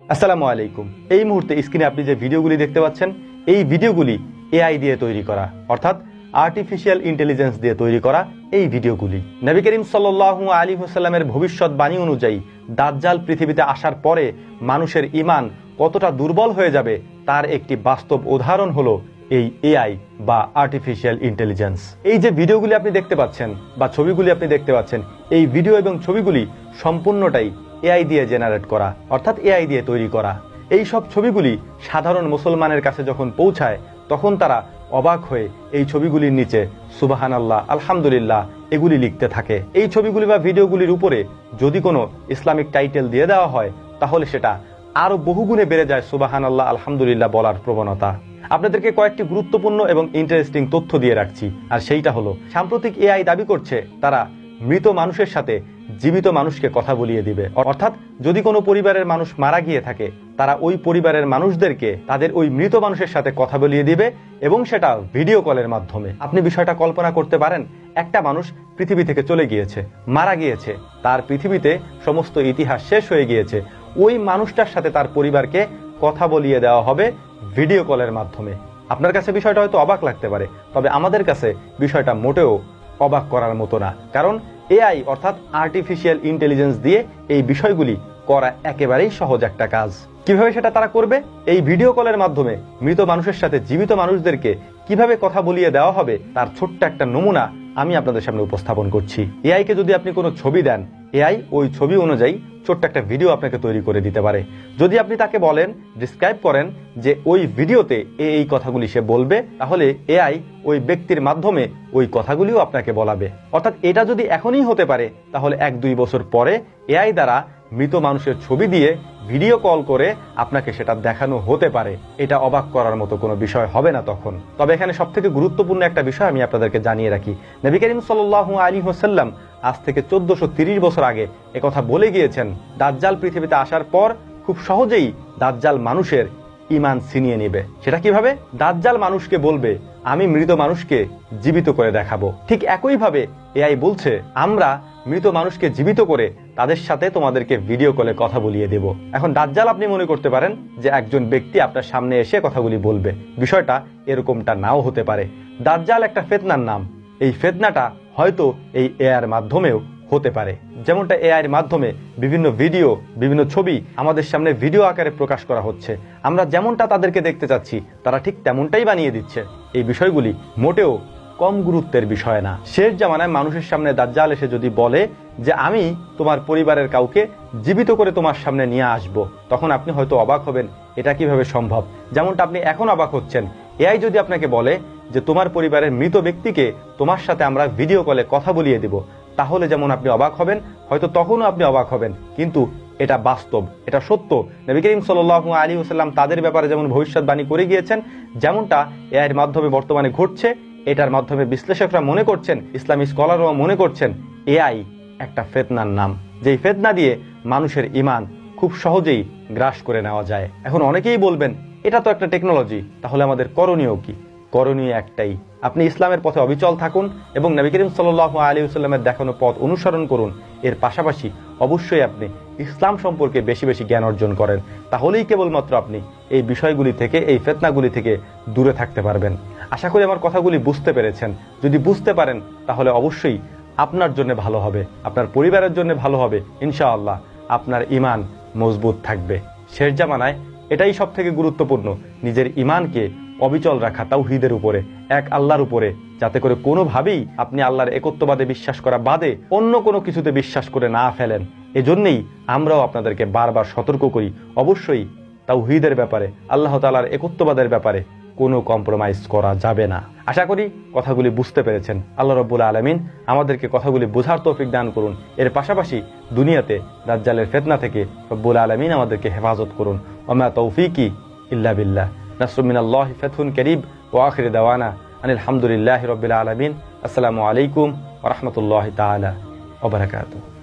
আসসালামু আলাইকুম। এই মুহূর্তে স্ক্রিনে আপনি যে ভিডিওগুলি দেখতে পাচ্ছেন, এই ভিডিওগুলি এআই দিয়ে তৈরি করা, অর্থাৎ আর্টিফিশিয়াল ইন্টেলিজেন্স দিয়ে তৈরি করা এই ভিডিওগুলি। নবী করিম সাল্লাল্লাহু আলাইহি ওয়াসাল্লামের ভবিষ্যৎবাণী অনুযায়ী দাজ্জাল পৃথিবীতে আসার পরে মানুষের ঈমান কতটা দুর্বল হয়ে যাবে তার একটি বাস্তব উদাহরণ হলো এই এআই বা আর্টিফিশিয়াল ইন্টেলিজেন্স। এই যে ভিডিওগুলি আপনি দেখতে পাচ্ছেন বা ছবিগুলি আপনি দেখতে পাচ্ছেন, এই ভিডিও এবং ছবিগুলি সম্পূর্ণটাই এআই দিয়ে জেনারেট করা, অর্থাৎ এআই দিয়ে তৈরি করা। এই সব ছবিগুলি সাধারণ মুসলমানের কাছে যখন পৌঁছায় তখন তারা অবাক হয়ে এই ছবিগুলির নিচে সুবহানাল্লাহ, আলহামদুলিল্লাহ এগুলি লিখতে থাকে। এই ছবিগুলি বা ভিডিওগুলির উপরে যদি কোনো ইসলামিক টাইটেল দিয়ে দেওয়া হয় তাহলে সেটা আরো বহুগুণে বেড়ে যায় সুবহানাল্লাহ, আলহামদুলিল্লাহ বলার প্রবণতা। আপনাদেরকে কয়েকটি গুরুত্বপূর্ণ এবং ইন্টারেস্টিং তথ্য দিয়ে রাখছি, আর সেইটা হলো সাম্প্রতিক এআই দাবি করছে তারা মৃত মানুষের সাথে জীবিত মানুষকে কথা বলিয়ে দিবে। অর্থাৎ যদি কোনো পরিবারের মানুষ মারা গিয়ে থাকে তারা ওই পরিবারের মানুষদেরকে তাদের ওই মৃত মানুষের সাথে কথা বলিয়ে দিবে, এবং সেটা ভিডিও কলের মাধ্যমে। আপনি বিষয়টা কল্পনা করতে পারেন, একটা মানুষ পৃথিবী থেকে চলে গিয়েছে, মারা গিয়েছে, তার পৃথিবীতে সমস্ত ইতিহাস শেষ হয়ে গিয়েছে, ওই মানুষটার সাথে তার পরিবারকে কথা বলিয়ে দেওয়া হবে ভিডিও কলের মাধ্যমে। আপনার কাছে বিষয়টা হয়তো অবাক লাগতে পারে, তবে আমাদের কাছে বিষয়টা মোটেও অবাক করার মতো না, কারণ এআই অর্থাৎ আর্টিফিশিয়াল ইন্টেলিজেন্স দিয়ে এই বিষয়গুলি করা একেবারেই সহজ একটা কাজ। কিভাবে সেটা তারা করবে? এই ভিডিও কলের মাধ্যমে মৃত মানুষের সাথে জীবিত মানুষদেরকে কিভাবে কথা বলিয়ে দেওয়া হবে তার ছোট্ট একটা নমুনা আমি আপনাদের সামনে উপস্থাপন করছি। এআই কে যদি আপনি কোনো ছবি দেন, এআই ওই ছবি অনুযায়ী ছোট্ট একটা ভিডিও আপনাকে তৈরি করে দিতে পারে। যদি আপনি তাকে বলেন, ডিসক্রাইব করেন যে ওই ভিডিওতে এই কথাগুলি সে বলবে, তাহলে এআই ওই ব্যক্তির মাধ্যমে ওই কথাগুলিও আপনাকে বলাবে। অর্থাৎ এটা যদি এখনই হতে পারে তাহলে 1-2 বছর পরে এআই দ্বারা মৃত মানুষের ছবি দিয়ে ভিডিও কল করে আপনাকে সেটা দেখানো হতে পারে। এটা অবাক করার মতো কোনো বিষয় হবে না তখন। তবে এখানে সবথেকে গুরুত্বপূর্ণ একটা বিষয় আমি আপনাদেরকে জানিয়ে রাখি, নবী করিম সাল্লাল্লাহু আলাইহি ওয়াসাল্লাম আজ থেকে 1430 বছর আগে একথা বলে গিয়েছেন, দাজ্জাল পৃথিবীতে আসার পর খুব সহজেই দাজ্জাল মানুষের ঈমান ছিনিয়ে নেবে। সেটা কিভাবে? দাজ্জাল মানুষকে বলবে, আমি মৃত মানুষকে জীবিত করে দেখাবো। ঠিক একইভাবে এআই বলছে, আমরা মৃত মানুষকে জীবিত করে তাদের সাথে তোমাদেরকে ভিডিও কলে কথা বলিয়ে দেব। এখন দাজ্জাল আপনি মনে করতে পারেন যে একজন ব্যক্তি আপনার সামনে এসে কথাগুলি বলবে, বিষয়টা এরকমটা নাও হতে পারে। দাজ্জাল একটা ফিতনার নাম। এই ফিতনাটা হয়তো এই এআইয়ের মাধ্যমেও হতে পারে। যেমনটা এআইয়ের মাধ্যমে বিভিন্ন ভিডিও, বিভিন্ন ছবি আমাদের সামনে ভিডিও আকারে প্রকাশ করা হচ্ছে, আমরা যেমনটা তাদেরকে দেখতে চাচ্ছি তারা ঠিক তেমনটাই বানিয়ে দিচ্ছে। এই বিষয়গুলি মোটেও কম গুরুত্বের বিষয় না। শেষ জামানায় মানুষের সামনে দাজ্জাল এসে যদি বলে যে আমি তোমার পরিবারের কাউকে জীবিত করে তোমার সামনে নিয়ে আসব, তখন আপনি হয়তো অবাক হবেন, এটা কিভাবে সম্ভব। যেমনটা আপনি এখন অবাক হচ্ছেন, এআই যদি আপনাকে বলে যে তোমার পরিবারের মৃত ব্যক্তিকে তোমার সাথে আমরা ভিডিও কলে কথা বলিয়ে দেব, তাহলে যেমন আপনি অবাক হবেন, হয়তো তখনও আপনি অবাক হবেন, কিন্তু এটা বাস্তব, এটা সত্য। নবী করিম সাল্লাল্লাহু আলাইহি ওয়াসাল্লাম তাদের ব্যাপারে যেমন ভবিষ্যৎবাণী করে গিয়েছেন, যেমনটা এআইয়ের মাধ্যমে বর্তমানে ঘটছে, এটার মাধ্যমে বিশ্লেষকরা মনে করছেন, ইসলামী স্কলাররা মনে করছেন, এআই একটা ফিতনার নাম, যেই ফিতনা দিয়ে মানুষের ঈমান খুব সহজেই গ্রাস করে নেওয়া যায়। এখন অনেকেই বলবেন, এটা তো একটা টেকনোলজি, তাহলে আমাদের করণীয় কি? করণীয় একটাই, আপনি ইসলামের পথে অবিচল থাকুন এবং নবী করিম সাল্লাল্লাহু আলাইহি ওয়াসাল্লামের দেখানো পথ অনুসরণ করুন। এর পাশাপাশি অবশ্যই আপনি ইসলাম সম্পর্কে বেশি বেশি জ্ঞান অর্জন করেন, তাহলেই কেবলমাত্র আপনি এই বিষয়গুলি থেকে, এই ফিতনাগুলি থেকে দূরে থাকতে পারবেন। আশা করি আমার কথাগুলি বুঝতে পেরেছেন। যদি বুঝতে পারেন তাহলে অবশ্যই আপনার জন্য ভালো হবে, আপনার পরিবারের জন্য ভালো হবে, ইনশাআল্লাহ আপনার ঈমান মজবুত থাকবে। শেষ জামানায় এটাই সব থেকে গুরুত্বপূর্ণ, নিজের ঈমানকে অবিচল রাখা তাওহীদের উপরে, এক আল্লাহর উপরে, যাতে করে কোনোভাবেই আপনি আল্লাহর একত্ববাদে বিশ্বাস করা বাদে অন্য কোনো কিছুতে বিশ্বাস করে না ফেলেন। এজন্যই আমরাও আপনাদেরকে বারবার সতর্ক করি, অবশ্যই তাওহীদের ব্যাপারে, আল্লাহ তাআলার একত্ববাদের ব্যাপারে কোনো কম্প্রোমাইজ করা যাবে না। আশা করি কথাগুলি বুঝতে পেরেছেন। আল্লাহ রাব্বুল আলামিন আমাদেরকে কথাগুলি বোঝার তৌফিক দান করুন। এর পাশাপাশি দুনিয়াতে দাজ্জালের ফিতনা থেকে রব্বুল আলামিন আমাদেরকে হেফাজত করুন। ওয়া তৌফিকি ইল্লা বিল্লাহ। নাসরুম মিনাল্লাহি ফাতহুন কারীব ওয়া আখির দাওয়ানা আনিল হামদুলিল্লাহি রাব্বিল আলামিন। আসসালামু আলাইকুম ওয়া রাহমাতুল্লাহি তাআলা ওয়া বারাকাতুহু।